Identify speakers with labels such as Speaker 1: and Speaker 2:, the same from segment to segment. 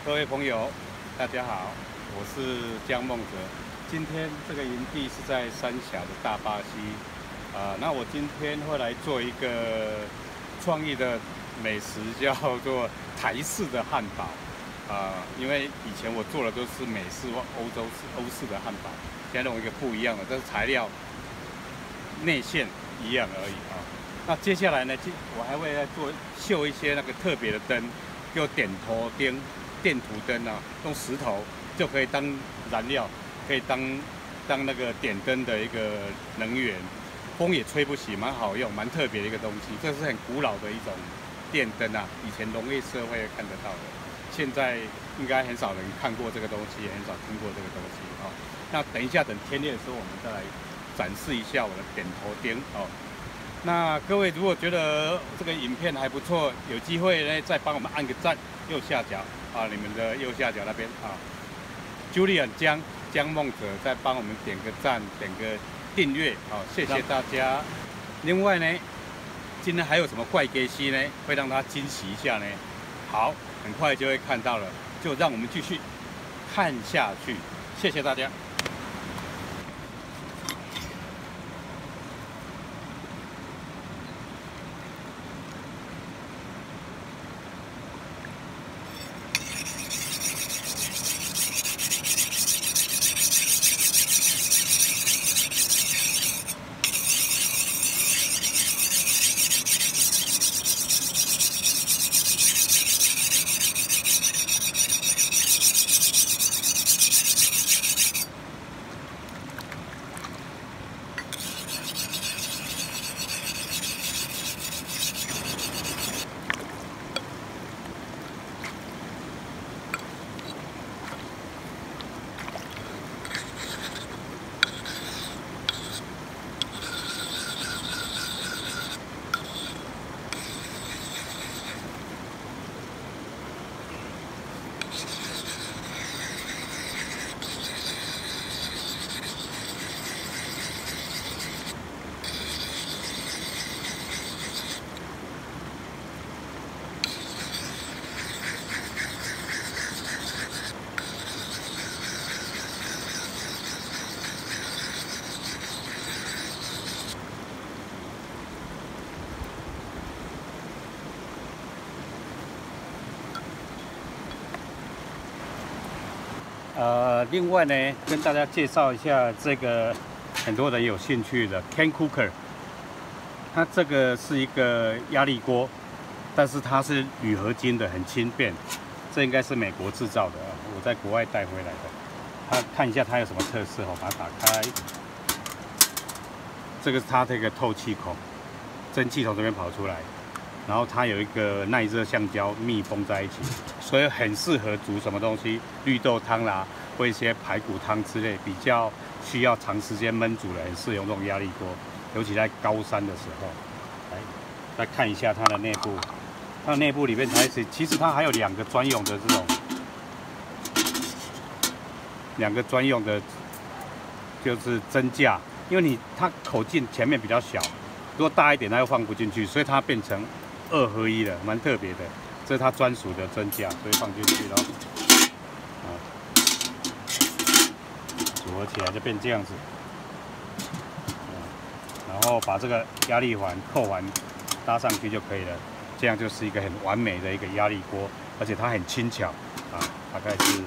Speaker 1: 各位朋友，大家好，我是江梦哲。今天这个营地是在三峡的大巴溪，那我今天会来做一个创意的美食，叫做台式的汉堡。因为以前我做的都是美式或欧式的汉堡，现在弄一个不一样的，但是材料内馅一样而已啊。那接下来呢，我还会再绣一些那个特别的灯，叫点头灯。电图灯啊，用石头就可以当燃料，可以当那个点灯的一个能源，风也吹不熄，蛮好用，蛮特别的一个东西。这是很古老的一种电灯啊，以前农业社会看得到的，现在应该很少人看过这个东西，也很少听过这个东西哦。那等一下等天亮的时候，我们再来展示一下我的点头灯哦。那各位如果觉得这个影片还不错，有机会呢再帮我们按个赞，右下角。你们的右下角那边Julian 江梦哲再帮我们点个赞，点个订阅，谢谢大家。另外呢，今天还有什么怪给西呢？会让他惊喜一下呢？好，很快就会看到了，就让我们继续看下去。谢谢大家。另外呢，跟大家介绍一下这个很多人有兴趣的 Can Cooker， 它这个是一个压力锅，但是它是铝合金的，很轻便。这应该是美国制造的啊，我在国外带回来的。看一下它有什么特色哦，把它打开。这个是它这个透气孔，蒸汽从这边跑出来，然后它有一个耐热橡胶密封在一起，所以很适合煮什么东西，绿豆汤啦。或一些排骨汤之类比较需要长时间焖煮的，很适合用这种压力锅，尤其在高山的时候。来，再看一下它的内部，它的内部里面其实它还有两个专用的这种，就是蒸架，因为它口径前面比较小，如果大一点它又放不进去，所以它变成2合1了，蛮特别的。这是它专属的蒸架，所以放进去咯。组合起来就变这样子，然后把这个压力环、扣环搭上去就可以了，这样就是一个很完美的一个压力锅，而且它很轻巧啊，大概是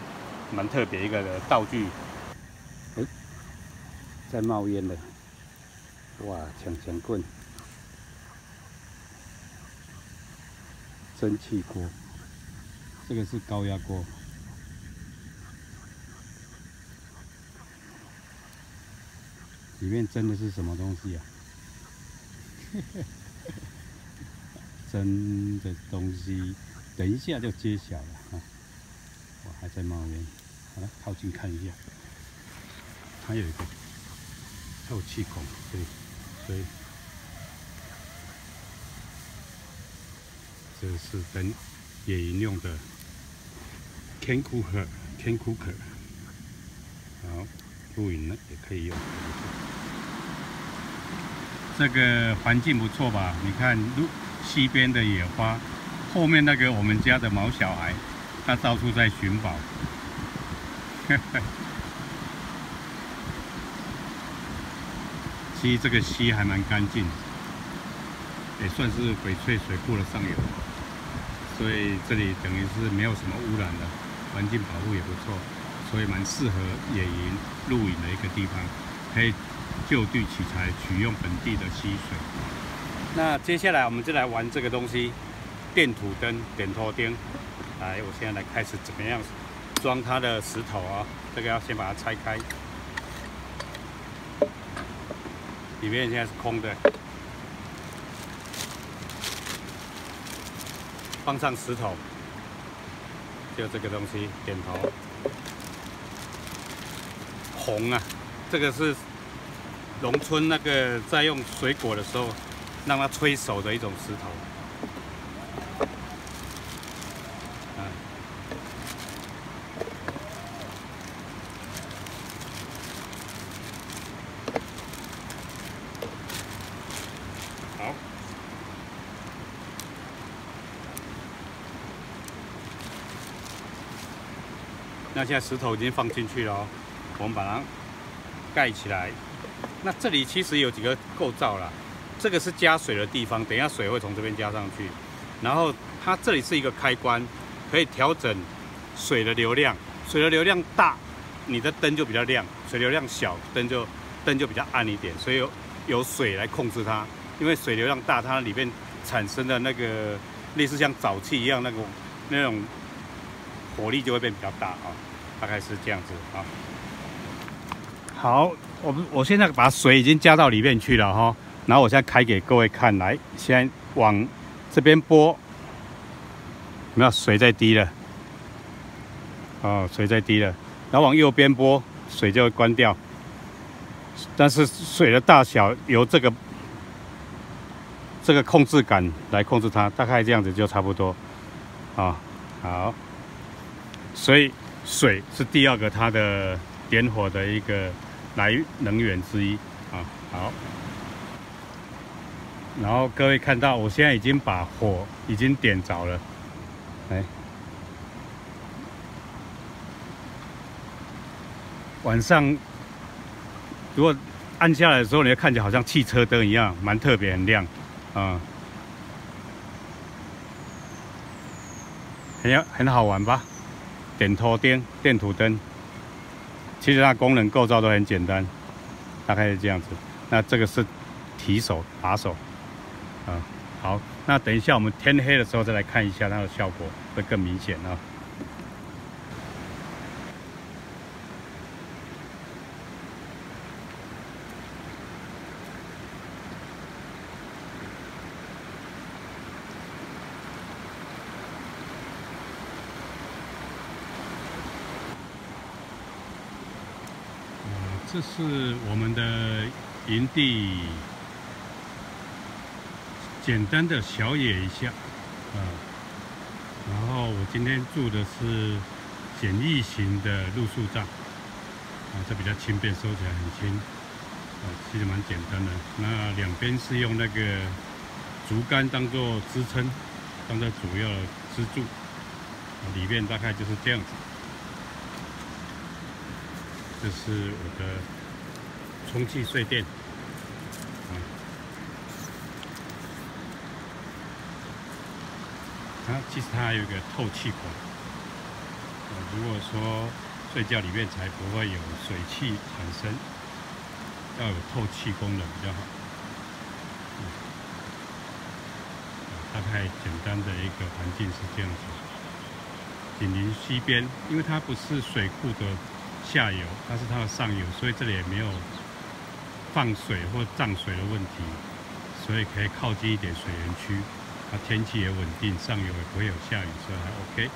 Speaker 1: 蛮特别一个的道具。在冒烟了，哇，抢棍，蒸汽锅，这个是高压锅。里面蒸的是什么东西啊？蒸的东西，等一下就揭晓了啊！我还在冒烟，好了，靠近看一下，它有一个透气孔，所以这是等野营用的 Can Cooker， 好，露营呢也可以用。这个环境不错吧？你看西边的野花，后面那个我们家的毛小孩，它到处在寻宝。其实这个溪还蛮干净，也算是翡翠水库的上游，所以这里等于是没有什么污染的，环境保护也不错，所以蛮适合野营、露营的一个地方，可以就地取材，取用本地的溪水。那接下来我们就来玩这个东西，电土灯、点头钉。来，我现在来开始怎么样装它的石头啊？这个要先把它拆开，里面现在是空的，放上石头，就这个东西，点头。红啊，这个是农村那个在用水果的时候让它催熟的一种石头。好，那现在石头已经放进去了哦，我们把它盖起来。那这里其实有几个构造啦，这个是加水的地方，等一下水会从这边加上去。然后它这里是一个开关，可以调整水的流量。水的流量大，你的灯就比较亮；水流量小，灯就比较暗一点。所以有水来控制它，因为水流量大，它里面产生的那个类似像沼气一样那种火力就会变比较大啊，大概是这样子啊。好，我现在把水已经加到里面去了哈，然后我现在开给各位看，来，现在往这边拨，有没有水在滴了？哦，水在滴了，然后往右边拨，水就会关掉。但是水的大小由这个控制杆来控制它，大概这样子就差不多啊。好，所以水是第二个它的点火的一个能源之一啊。好，然后各位看到，我现在已经把火已经点着了，哎，晚上如果按下来的时候，你会看起来好像汽车灯一样，蛮特别，很亮啊，很好玩吧？点头钉、电土灯，其实它功能构造都很简单，大概是这样子。那这个是提手、把手，啊，好，那等一下我们天黑的时候再来看一下它的效果，会更明显啊。这是我们的营地，简单的小野一下，然后我今天住的是简易型的露宿帐，这比较轻便，收起来很轻，其实蛮简单的。那两边是用那个竹竿当做支撑，当做主要的支柱，里面大概就是这样子。这是我的充气睡垫，其实它还有一个透气孔，如果说睡觉里面才不会有水汽产生，要有透气功能比较好。大概简单的一个环境是这样子，紧邻溪边，因为它不是水库的下游，它是它的上游，所以这里也没有放水或涨水的问题，所以可以靠近一点水源区。它天气也稳定，上游也不会有下雨，所以还 OK。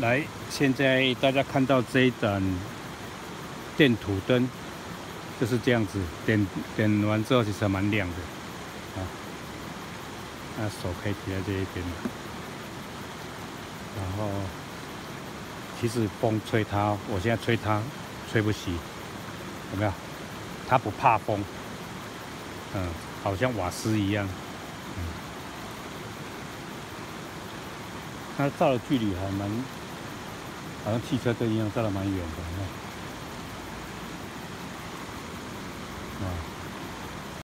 Speaker 1: 来，现在大家看到这一盏电土灯，就是这样子，点完之后其实还蛮亮的啊。那手可以提在这一边，然后其实风吹它，我现在吹它吹不熄，有没有？它不怕风，好像瓦斯一样。它照的距离还蛮，好像汽车灯一样，照的蛮远的。啊。